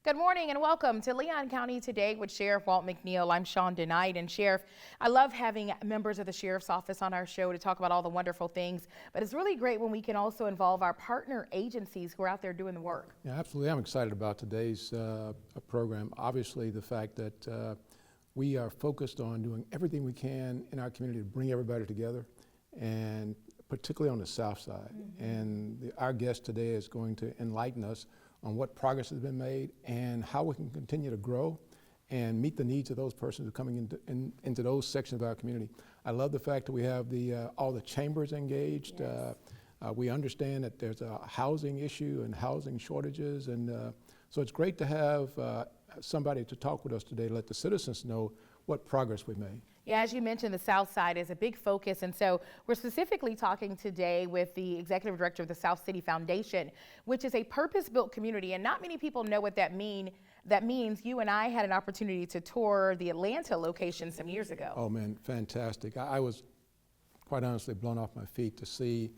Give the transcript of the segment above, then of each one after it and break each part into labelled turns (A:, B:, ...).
A: Good morning and welcome to Leon County Today with Sheriff Walt McNeil. I'm Shawn DeKnight, and Sheriff, I love having members of the Sheriff's Office on our show to talk about all the wonderful things, but it's really great when we can also involve our partner agencies who are out there doing the work.
B: Yeah, absolutely. I'm excited about today's program. Obviously, the fact that we are focused on doing everything we can in our community to bring everybody together, and particularly on the South Side. And our guest today is going to enlighten us on what progress has been made and how we can continue to grow and meet the needs of those persons who are coming into those sections of our community. I love the fact that we have all the chambers engaged. Yes. We understand that there's a housing issue and housing shortages, and so it's great to have somebody to talk with us today to let the citizens know what progress we've made.
A: Yeah, as you mentioned, the South Side is a big focus, and so we're specifically talking today with the Executive Director of the South City Foundation, which is a purpose-built community, and not many people know what that means. That means you and I had an opportunity to tour the Atlanta location some years ago.
B: Oh man, fantastic. I was quite honestly blown off my feet to see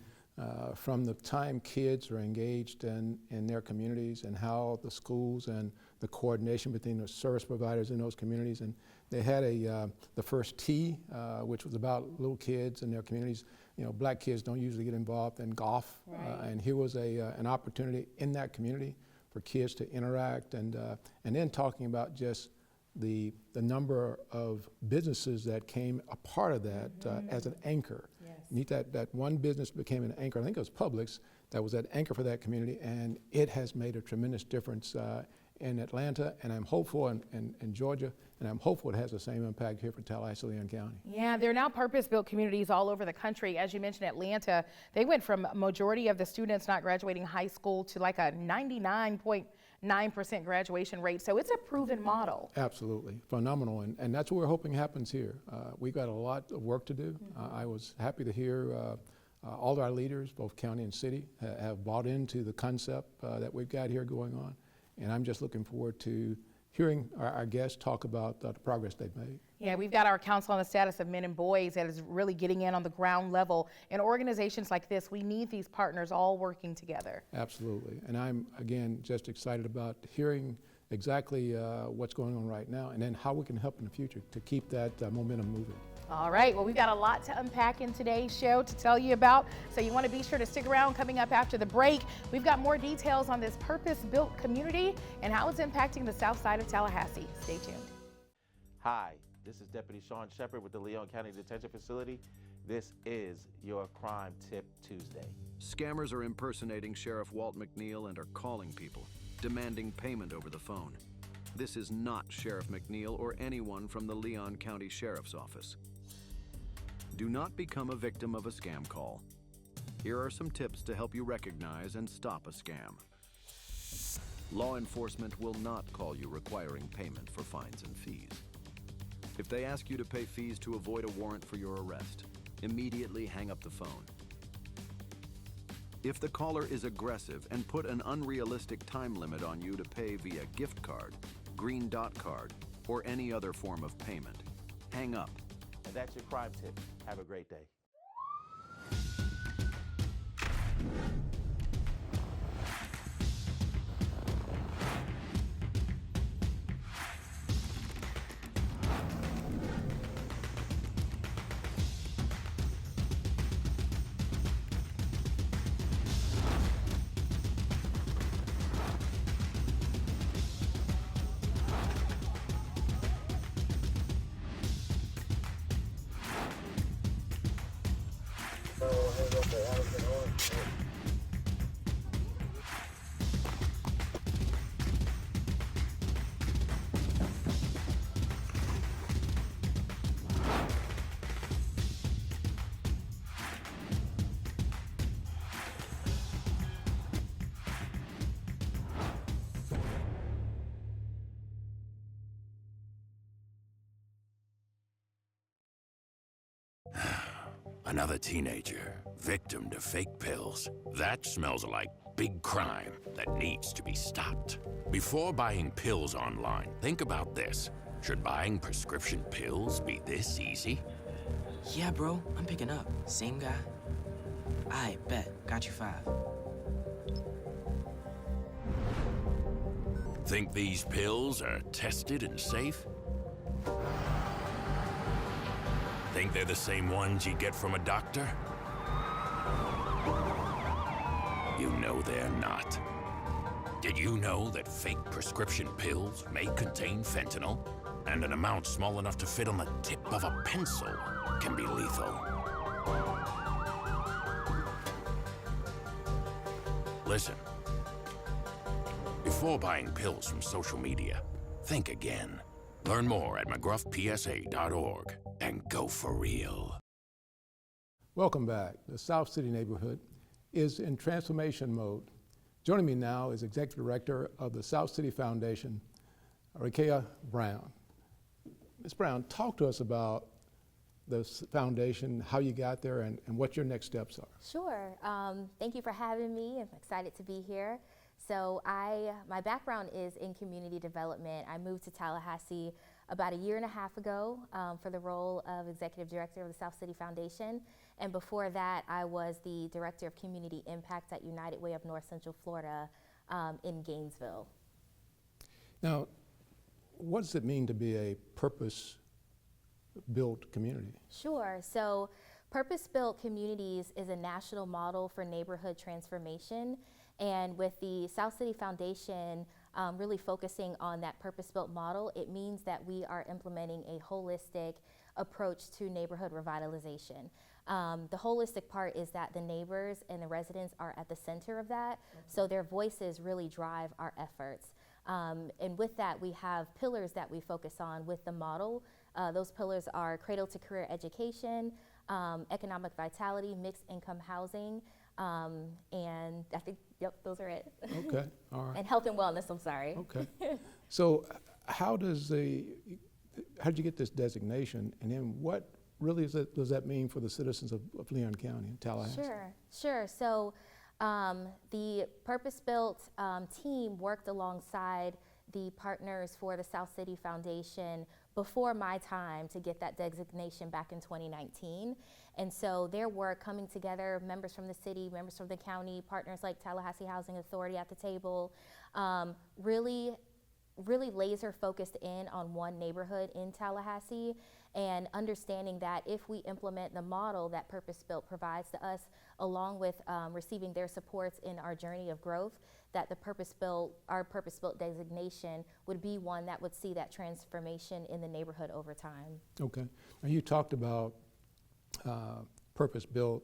B: from the time kids are engaged in their communities and how the schools and the coordination between the service providers in those communities. And they had the first T, which was about little kids in their communities. You know, black kids don't usually get involved in golf. Right. And here was an opportunity in that community for kids to interact, and then talking about just the number of businesses that came a part of that as an anchor. Yes. Neat that one business became an anchor. I think it was Publix that was that anchor for that community, and it has made a tremendous difference in Atlanta, and I'm hopeful in Georgia, and I'm hopeful it has the same impact here for Tallahassee, Leon County.
A: Yeah, there are now purpose-built communities all over the country. As you mentioned, Atlanta, they went from a majority of the students not graduating high school to like a 99.9% graduation rate. So it's a proven model.
B: Absolutely, phenomenal, and that's what we're hoping happens here. We've got a lot of work to do. I was happy to hear all of our leaders, both county and city, have bought into the concept that we've got here going on. And I'm just looking forward to hearing our guests talk about the progress they've made.
A: Yeah, we've got our Council on the Status of Men and Boys that is really getting in on the ground level. In organizations like this, we need these partners all working together.
B: Absolutely. And I'm, again, just excited about hearing exactly what's going on right now, and then how we can help in the future to keep that momentum moving.
A: All right, well, we've got a lot to unpack in today's show to tell you about, so you want to be sure to stick around. Coming up after the break, we've got more details on this purpose-built community and how it's impacting the south side of Tallahassee. Stay tuned.
C: Hi, this is Deputy Sean Shepard with the Leon County Detention Facility. This is your Crime Tip Tuesday.
D: Scammers are impersonating Sheriff Walt McNeil and are calling people, demanding payment over the phone. This is not Sheriff McNeil or anyone from the Leon County Sheriff's Office. Do not become a victim of a scam call. Here are some tips to help you recognize and stop a scam. Law enforcement will not call you requiring payment for fines and fees. If they ask you to pay fees to avoid a warrant for your arrest, immediately hang up the phone. If the caller is aggressive and put an unrealistic time limit on you to pay via gift card, green dot card, or any other form of payment, hang up.
C: And that's your crime tip. Have a great day.
E: Another teenager, victim to fake pills. That smells like big crime that needs to be stopped. Before buying pills online, think about this. Should buying prescription pills be this easy?
F: Yeah, bro, I'm picking up. Same guy. I bet. Got you 5.
E: Think these pills are tested and safe? Think they're the same ones you get from a doctor? You know they're not. Did you know that fake prescription pills may contain fentanyl? And an amount small enough to fit on the tip of a pencil can be lethal. Listen, before buying pills from social media, think again. Learn more at mcgruffpsa.org and go for real.
B: Welcome back. The South City neighborhood is in transformation mode. Joining me now is Executive Director of the South City Foundation, Rahkiah Brown. Ms. Brown, talk to us about the foundation, how you got there, and what your next steps are.
G: Sure. Thank you for having me. I'm excited to be here. So my background is in community development. I moved to Tallahassee about a year and a half ago for the role of Executive Director of the South City Foundation. And before that, I was the Director of Community Impact at United Way of North Central Florida in Gainesville.
B: Now, what does it mean to be a purpose-built community?
G: Sure. So purpose-built communities is a national model for neighborhood transformation. And with the South City Foundation really focusing on that purpose-built model, it means that we are implementing a holistic approach to neighborhood revitalization. The holistic part is that the neighbors and the residents are at the center of that, so their voices really drive our efforts. And with that, we have pillars that we focus on with the model. Those pillars are cradle to career education, economic vitality, mixed income housing, and I think, yep, those are it.
B: Okay, all right.
G: And health and wellness, I'm sorry.
B: Okay. So how did you get this designation, and then what really does that mean for the citizens of Leon County and Tallahassee?
G: Sure. So the purpose-built team worked alongside the partners for the South City Foundation before my time to get that designation back in 2019. And so their work coming together, members from the city, members from the county, partners like Tallahassee Housing Authority at the table, really laser focused in on one neighborhood in Tallahassee, and understanding that if we implement the model that Purpose Built provides to us, along with receiving their supports in our journey of growth, that our Purpose Built designation would be one that would see that transformation in the neighborhood over time.
B: Okay. Now you talked about Purpose Built,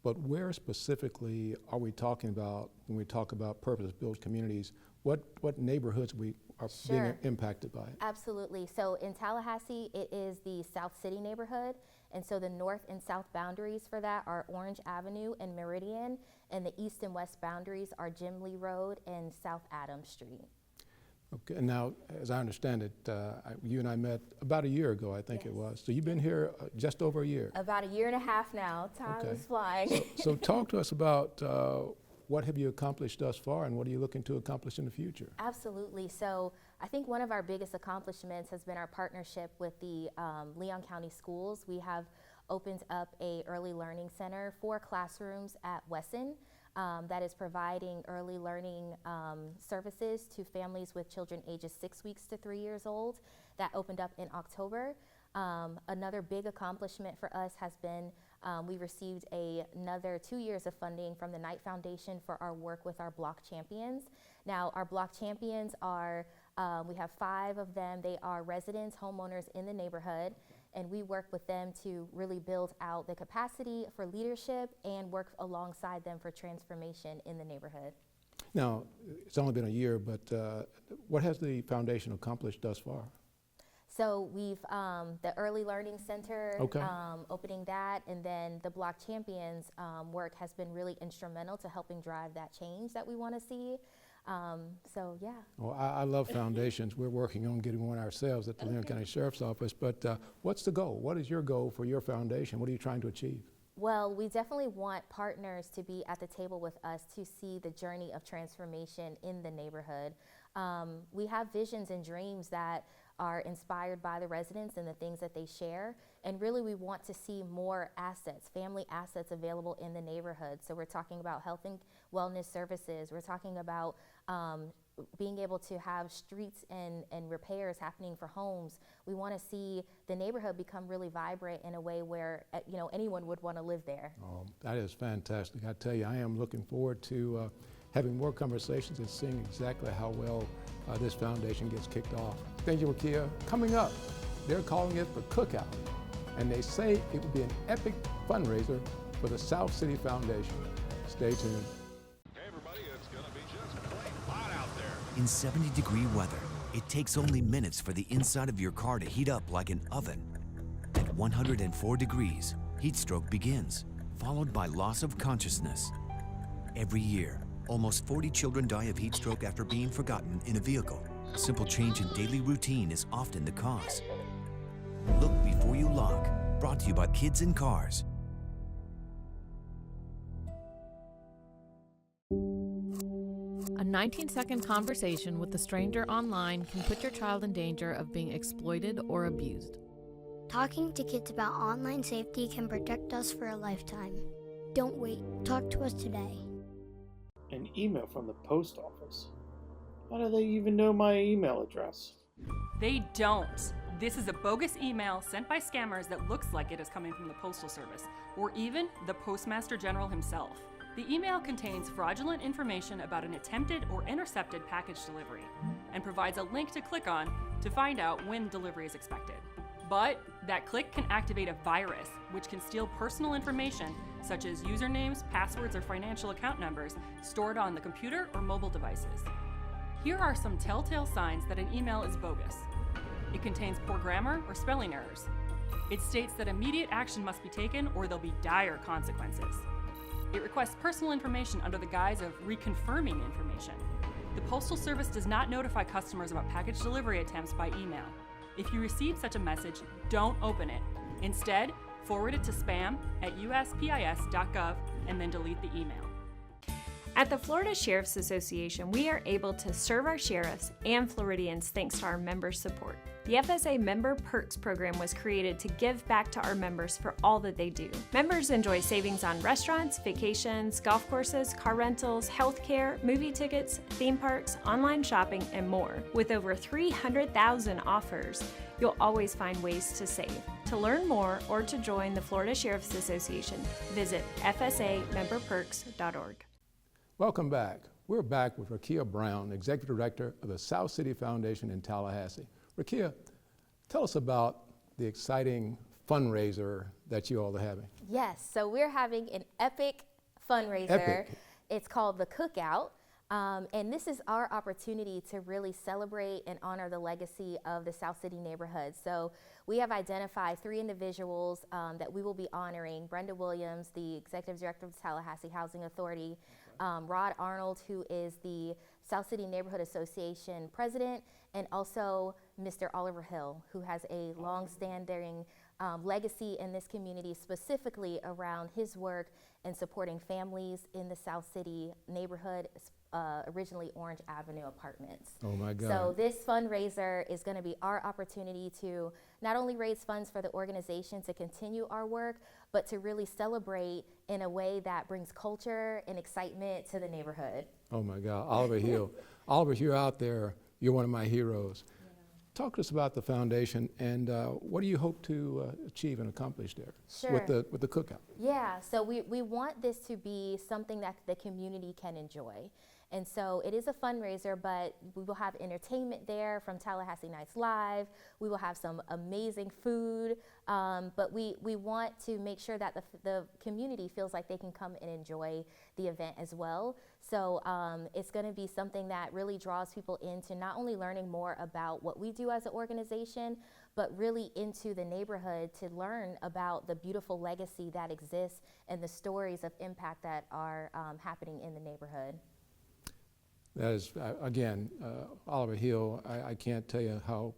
B: but where specifically are we talking about when we talk about Purpose Built communities? What neighborhoods are being impacted by it?
G: Absolutely. So in Tallahassee, it is the South City neighborhood. And so the north and south boundaries for that are Orange Avenue and Meridian. And the east and west boundaries are Jim Lee Road and South Adams Street.
B: Okay, and now, as I understand it, you and I met about a year ago, I think it was. So you've been here just over a year.
G: About a year and a half now. Time is flying.
B: So talk to us about what have you accomplished thus far, and what are you looking to accomplish in the future?
G: Absolutely. So I think one of our biggest accomplishments has been our partnership with the Leon County Schools. We have opened up a early learning center, 4 classrooms at Wesson that is providing early learning services to families with children ages 6 weeks to 3 years old. That opened up in October. Another big accomplishment for us has been we received another 2 years of funding from the Knight Foundation for our work with our Block Champions. Now, our Block Champions are, we have 5 of them. They are residents, homeowners in the neighborhood, and we work with them to really build out the capacity for leadership and work alongside them for transformation in the neighborhood.
B: Now, it's only been a year, but what has the foundation accomplished thus far?
G: So we've, the Early Learning Center,
B: Okay.
G: Opening that, and then the Block Champions work has been really instrumental to helping drive that change that we want to see. So yeah.
B: Well, I love foundations. We're working on getting one ourselves at the Leon County Sheriff's Office, but what's the goal? What is your goal for your foundation? What are you trying to achieve?
G: Well, we definitely want partners to be at the table with us to see the journey of transformation in the neighborhood. We have visions and dreams that are inspired by the residents and the things that they share. And really we want to see more assets, family assets available in the neighborhood. So we're talking about health and wellness services. We're talking about being able to have streets and repairs happening for homes. We want to see the neighborhood become really vibrant in a way where anyone would want to live there.
B: Oh, that is fantastic. I tell you, I am looking forward to having more conversations and seeing exactly how well this foundation gets kicked off. Thank you, Rahkiah. Coming up, they're calling it the Cookout, and they say it will be an epic fundraiser for the South City Foundation. Stay tuned.
H: Hey everybody, it's gonna be just plain hot out there.
I: In 70-degree weather, it takes only minutes for the inside of your car to heat up like an oven. At 104 degrees, heat stroke begins, followed by loss of consciousness. Every year, almost 40 children die of heat stroke after being forgotten in a vehicle. A simple change in daily routine is often the cause. Look before you lock. Brought to you by Kids in Cars.
J: A 19-second conversation with a stranger online can put your child in danger of being exploited or abused.
K: Talking to kids about online safety can protect us for a lifetime. Don't wait. Talk to us today.
L: An email from the post office. How do they even know my email address?
M: They don't. This is a bogus email sent by scammers that looks like it is coming from the Postal Service, or even the Postmaster General himself. The email contains fraudulent information about an attempted or intercepted package delivery, and provides a link to click on to find out when delivery is expected. But that click can activate a virus, which can steal personal information such as usernames, passwords, or financial account numbers stored on the computer or mobile devices. Here are some telltale signs that an email is bogus. It contains poor grammar or spelling errors. It states that immediate action must be taken or there'll be dire consequences. It requests personal information under the guise of reconfirming information. The Postal Service does not notify customers about package delivery attempts by email. If you receive such a message, don't open it. Instead, forward it to spam@uspis.gov and then delete the email.
N: At the Florida Sheriff's Association, we are able to serve our sheriffs and Floridians thanks to our member support. The FSA Member Perks program was created to give back to our members for all that they do. Members enjoy savings on restaurants, vacations, golf courses, car rentals, healthcare, movie tickets, theme parks, online shopping, and more. With over 300,000 offers, you'll always find ways to save. To learn more or to join the Florida Sheriff's Association, visit fsamemberperks.org.
B: Welcome back. We're back with Rahkiah Brown, Executive Director of the South City Foundation in Tallahassee. Rahkiah, tell us about the exciting fundraiser that you all are having.
G: Yes, so we're having an epic fundraiser.
B: Epic.
G: It's called the Cookout. And this is our opportunity to really celebrate and honor the legacy of the South City neighborhood. So we have identified 3 individuals that we will be honoring. Brenda Williams, the Executive Director of the Tallahassee Housing Authority, Rod Arnold, who is the South City Neighborhood Association President, and also Mr. Oliver Hill, who has a long-standing legacy in this community, specifically around his work in supporting families in the South City neighborhood, originally Orange Avenue apartments.
B: Oh my God.
G: So this fundraiser is going to be our opportunity to not only raise funds for the organization to continue our work, but to really celebrate in a way that brings culture and excitement to the neighborhood.
B: Oh my God, Oliver Hill. Oliver, you're out there, you're one of my heroes. Yeah. Talk to us about the foundation and what do you hope to achieve and accomplish there with the Cookout?
G: Yeah, so we want this to be something that the community can enjoy. And so it is a fundraiser, but we will have entertainment there from Tallahassee Nights Live. We will have some amazing food, but we want to make sure that the community feels like they can come and enjoy the event as well. So it's going to be something that really draws people into not only learning more about what we do as an organization, but really into the neighborhood to learn about the beautiful legacy that exists and the stories of impact that are happening in the neighborhood.
B: That is, again, Oliver Hill, I can't tell you how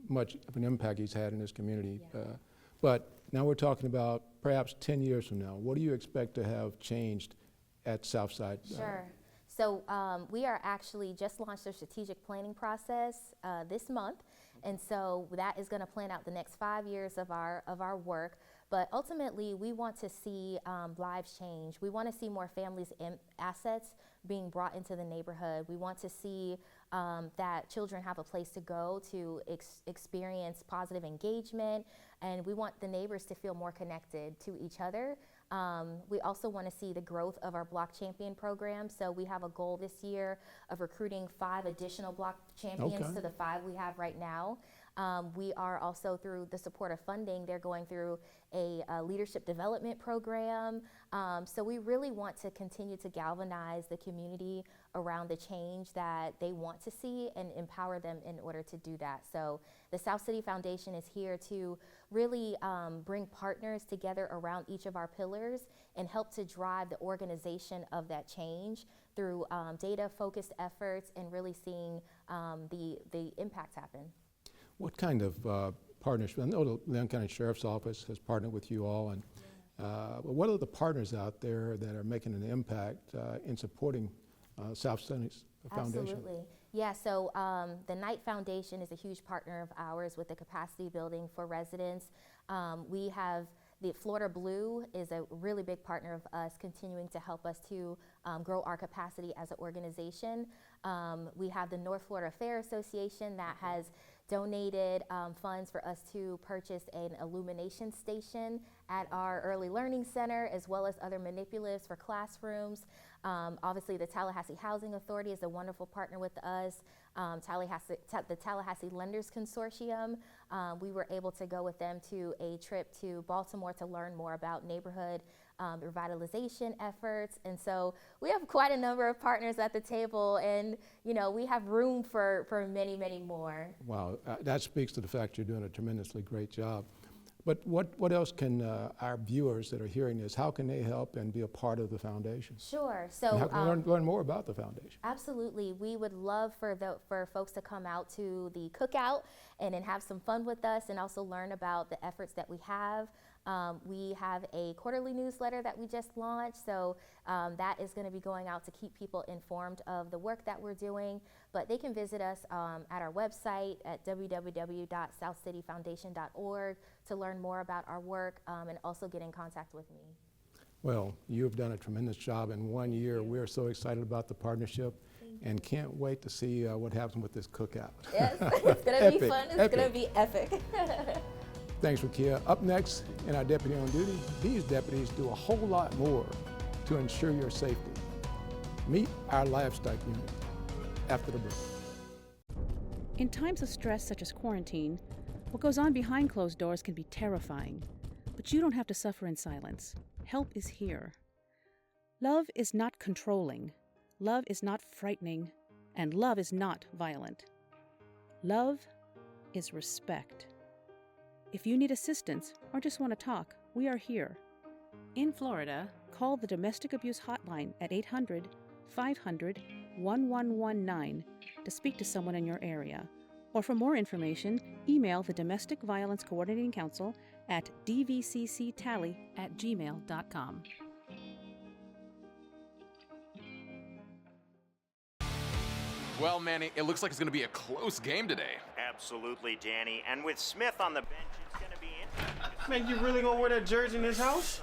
B: much of an impact he's had in this community. Yeah. But now we're talking about perhaps 10 years from now. What do you expect to have changed at Southside?
G: Sure. So we are actually just launched a strategic planning process this month. And so that is going to plan out the next 5 years of our work. But ultimately, we want to see lives change. We want to see more families' assets being brought into the neighborhood. We want to see that children have a place to go to experience positive engagement, and we want the neighbors to feel more connected to each other. We also want to see the growth of our Block Champion program. So we have a goal this year of recruiting 5 additional Block Champions to the 5 we have right now. We are also, through the support of funding, they're going through a leadership development program. So we really want to continue to galvanize the community around the change that they want to see and empower them in order to do that. So the South City Foundation is here to really bring partners together around each of our pillars and help to drive the organization of that change through data-focused efforts and really seeing the impact happen.
B: What kind of partnership? I know the Leon County Sheriff's Office has partnered with you all, and what are the partners out there that are making an impact in supporting South City's Foundation?
G: Absolutely. Yeah, so the Knight Foundation is a huge partner of ours with the capacity building for residents. We have the Florida Blue is a really big partner of us, continuing to help us to grow our capacity as an organization. We have the North Florida Fair Association that has donated funds for us to purchase an illumination station at our early learning center, as well as other manipulatives for classrooms. Obviously, the Tallahassee Housing Authority is a wonderful partner with us. The Tallahassee Lenders Consortium, we were able to go with them to a trip to Baltimore to learn more about neighborhood revitalization efforts. And so we have quite a number of partners at the table, and we have room for many, many more.
B: Wow, that speaks to the fact you're doing a tremendously great job. But what else can our viewers that are hearing this, how can they help and be a part of the foundation?
G: Sure. So
B: and how can they learn more about the foundation?
G: Absolutely. We would love for folks to come out to the Cookout and have some fun with us, and also learn about the efforts that we have. We have a quarterly newsletter that we just launched, so that is going to be going out to keep people informed of the work that we're doing. But they can visit us at our website at www.southcityfoundation.org to learn more about our work and also get in contact with me.
B: Well, you've done a tremendous job in 1 year. We're so excited about the partnership and can't wait to see what happens with this Cookout.
G: Yes, it's going to be fun. It's going to be epic.
B: Thanks, Rahkiah. Up next, in our Deputy on Duty, these deputies do a whole lot more to ensure your safety. Meet our livestock unit after the break.
O: In times of stress such as quarantine, what goes on behind closed doors can be terrifying, but you don't have to suffer in silence. Help is here. Love is not controlling. Love is not frightening, and love is not violent. Love is respect. If you need assistance or just want to talk, we are here. In Florida, call the Domestic Abuse Hotline at 800-500-1119 to speak to someone in your area. Or for more information, email the Domestic Violence Coordinating Council at dvcctally@gmail.com.
P: Well, Manny, it looks like it's going to be a close game today.
Q: Absolutely, Danny. And with Smith on the bench, it's going to be interesting.
L: Man, you really gonna wear that jersey in this house?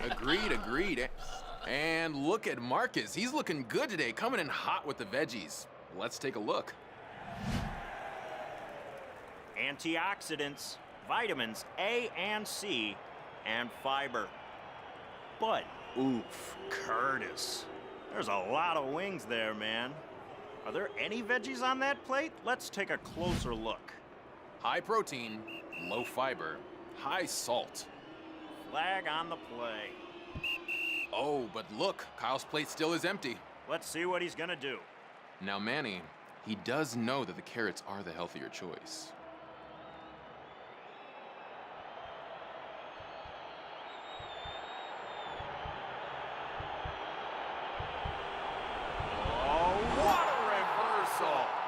P: Agreed. And look at Marcus. He's looking good today, coming in hot with the veggies. Let's take a look.
Q: Antioxidants, vitamins A and C, and fiber. But, oof, Curtis. There's a lot of wings there, man. Are there any veggies on that plate? Let's take a closer look.
P: High protein, low fiber, high salt.
Q: Flag on the play.
P: Oh, but look, Kyle's plate still is empty.
Q: Let's see what he's gonna do.
P: Now, Manny, he does know that the carrots are the healthier choice.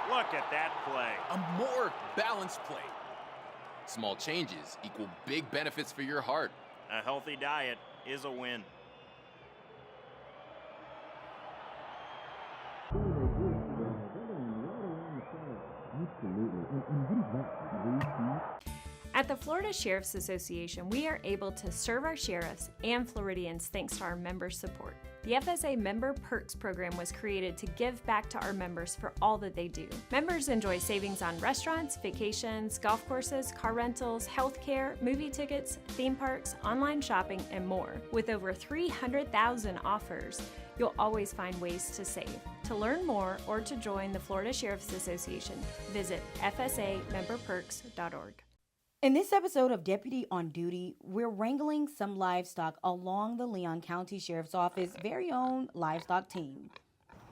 Q: Look at that play.
P: A more balanced play. Small changes equal big benefits for your heart.
Q: A healthy diet is a win.
N: At the Florida Sheriff's Association, we are able to serve our sheriffs and Floridians thanks to our member support. The FSA Member Perks program was created to give back to our members for all that they do. Members enjoy savings on restaurants, vacations, golf courses, car rentals, healthcare, movie tickets, theme parks, online shopping, and more. With over 300,000 offers, you'll always find ways to save. To learn more or to join the Florida Sheriff's Association, visit fsamemberperks.org.
R: In this episode of Deputy on Duty, we're wrangling some livestock along the Leon County Sheriff's Office very own livestock team.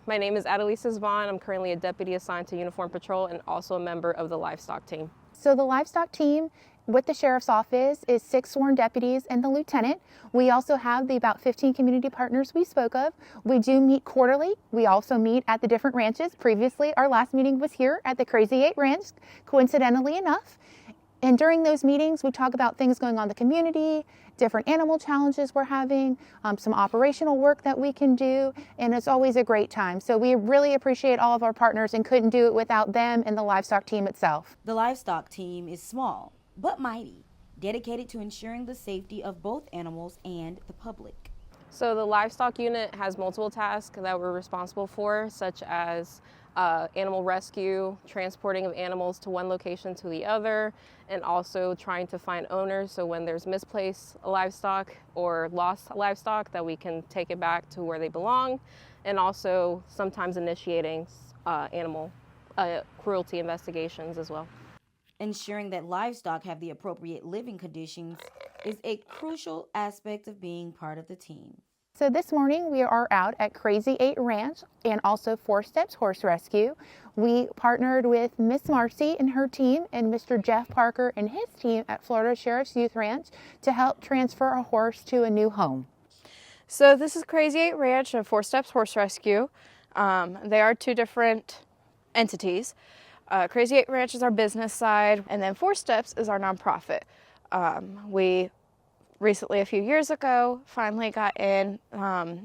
S: My name is Adelisa Zvon. I'm currently a deputy assigned to Uniform Patrol and also a member of the livestock team.
A: So the livestock team with the Sheriff's Office is 6 sworn deputies and the lieutenant. We also have the about 15 community partners we spoke of. We do meet quarterly. We also meet at the different ranches. Previously, our last meeting was here at the Crazy 8 Ranch, coincidentally enough. And during those meetings, we talk about things going on in the community, different animal challenges we're having, some operational work that we can do, and it's always a great time. So we really appreciate all of our partners and couldn't do it without them and the livestock team itself.
R: The livestock team is small, but mighty, dedicated to ensuring the safety of both animals and the public.
S: So the livestock unit has multiple tasks that we're responsible for, such as animal rescue, transporting of animals to one location to the other, and also trying to find owners. So when there's misplaced livestock or lost livestock, that we can take it back to where they belong, and also sometimes initiating animal cruelty investigations as well.
R: Ensuring that livestock have the appropriate living conditions is a crucial aspect of being part of the team.
A: So this morning we are out at Crazy 8 Ranch and also 4 Steps Horse Rescue. We partnered with Miss Marcy and her team and Mr. Jeff Parker and his team at Florida Sheriff's Youth Ranch to help transfer a horse to a new home.
T: So this is Crazy 8 Ranch and 4 Steps Horse Rescue. They are 2 different entities. Crazy 8 Ranch is our business side, and then 4 Steps is our nonprofit. We recently, a few years ago, finally got in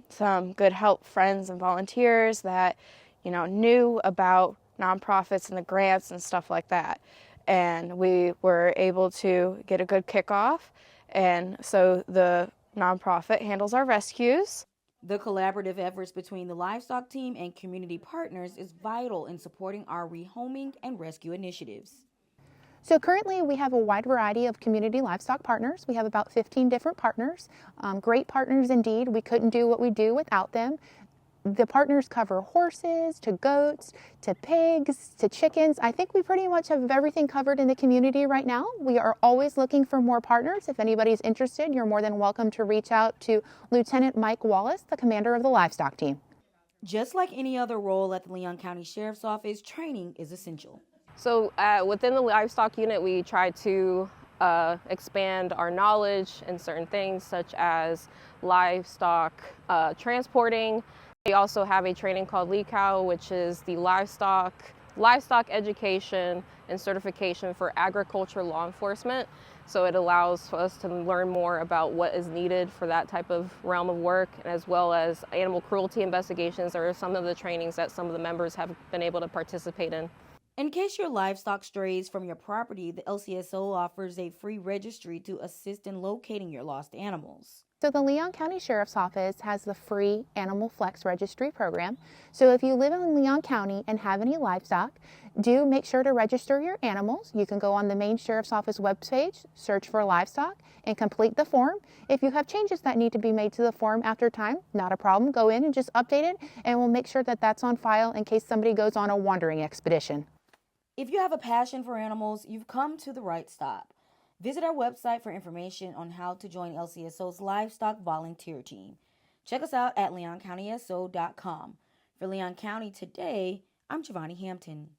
T: some good help friends and volunteers that, knew about nonprofits and the grants and stuff like that. And we were able to get a good kickoff. And so the nonprofit handles our rescues.
R: The collaborative efforts between the livestock team and community partners is vital in supporting our rehoming and rescue initiatives.
A: So currently we have a wide variety of community livestock partners. We have about 15 different partners, great partners indeed. We couldn't do what we do without them. The partners cover horses, to goats, to pigs, to chickens. I think we pretty much have everything covered in the community right now. We are always looking for more partners. If anybody's interested, you're more than welcome to reach out to Lieutenant Mike Wallace, the commander of the livestock team.
R: Just like any other role at the Leon County Sheriff's Office, training is essential.
S: So within the livestock unit, we try to expand our knowledge in certain things such as livestock transporting. We also have a training called Cookout, which is the livestock education and certification for agriculture law enforcement. So it allows us to learn more about what is needed for that type of realm of work, as well as animal cruelty investigations are some of the trainings that some of the members have been able to participate in.
R: In case your livestock strays from your property, the LCSO offers a free registry to assist in locating your lost animals.
A: So the Leon County Sheriff's Office has the free Animal Flex Registry program. So if you live in Leon County and have any livestock, do make sure to register your animals. You can go on the main Sheriff's Office webpage, search for livestock, and complete the form. If you have changes that need to be made to the form after time, not a problem. Go in and just update it, and we'll make sure that that's on file in case somebody goes on a wandering expedition.
R: If you have a passion for animals, you've come to the right stop. Visit our website for information on how to join LCSO's Livestock Volunteer Team. Check us out at leoncountyso.com. For Leon County Today, I'm Giovanni Hampton.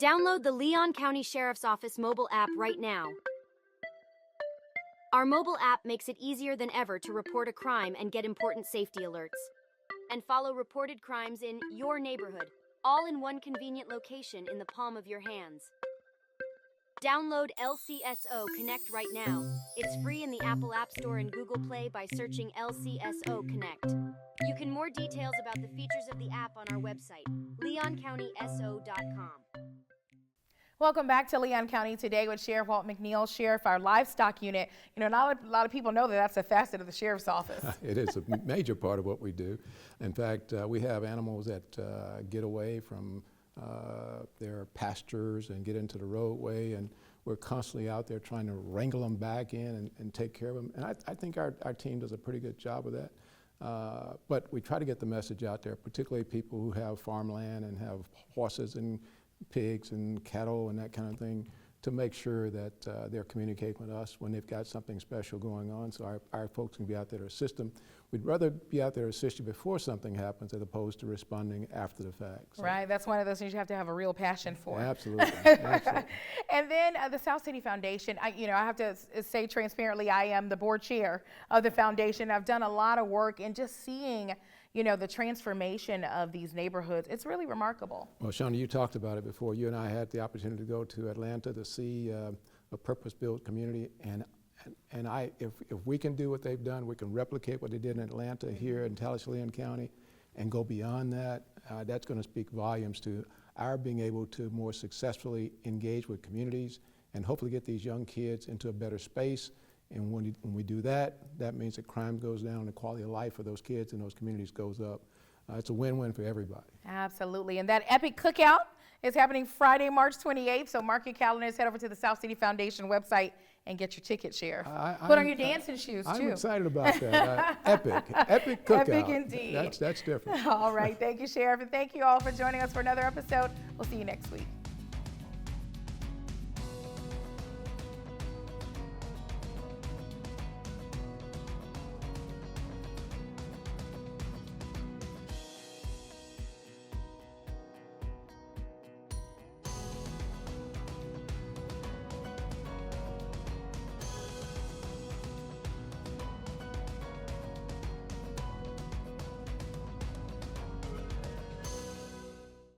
U: Download the Leon County Sheriff's Office mobile app right now. Our mobile app makes it easier than ever to report a crime and get important safety alerts. And follow reported crimes in your neighborhood, all in one convenient location in the palm of your hands. Download LCSO Connect right now. It's free in the Apple App Store and Google Play by searching LCSO Connect. You can more details about the features of the app on our website, leoncountyso.com.
A: Welcome back to Leon County Today with Sheriff Walt McNeil, Sheriff, our livestock unit. You know, not a lot of people know that that's a facet of the Sheriff's Office.
B: It is a major part of what we do. In fact, we have animals that get away from their pastures and get into the roadway, and we're constantly out there trying to wrangle them back in and take care of them. And I think our team does a pretty good job of that. But we try to get the message out there, particularly people who have farmland and have horses and pigs and cattle and that kind of thing, to make sure that they're communicating with us when they've got something special going on, so our folks can be out there to assist them. We'd rather be out there to assist you before something happens as opposed to responding after the fact. So.
A: Right, that's one of those things you have to have a real passion for.
B: Absolutely. Absolutely.
A: And then the South City Foundation, I have to say transparently, I am the board chair of the foundation. I've done a lot of work in just seeing the transformation of these neighborhoods. It's really remarkable.
B: Well, Shauna, you talked about it before. You and I had the opportunity to go to Atlanta to see a purpose-built community, and if we can do what they've done, we can replicate what they did in Atlanta here in Leon County and go beyond that. That's going to speak volumes to our being able to more successfully engage with communities and hopefully get these young kids into a better space. And when we do that, that means that crime goes down and the quality of life for those kids and those communities goes up. It's a win-win for everybody.
A: Absolutely. And that epic cookout is happening Friday, March 28th. So mark your calendars, head over to the South City Foundation website and get your ticket, Sheriff. Put on your dancing shoes, too.
B: I'm excited about that. Epic cookout.
A: Epic indeed.
B: That's different.
A: All right. Thank you, Sheriff. And thank you all for joining us for another episode. We'll see you next week.